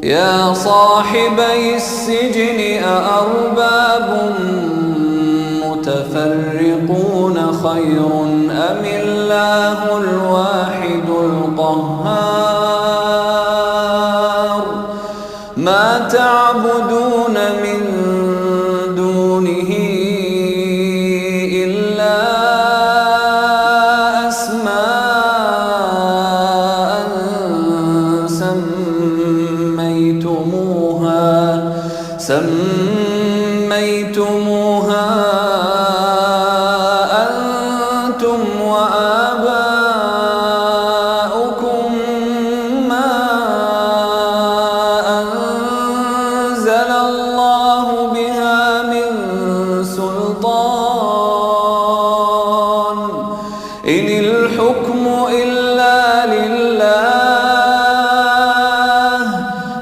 يا صاحبي السجن أأرباب متفرقون خير أم الله الواحد القهار ما تعبدون من دونه إلا أسماء سميتموها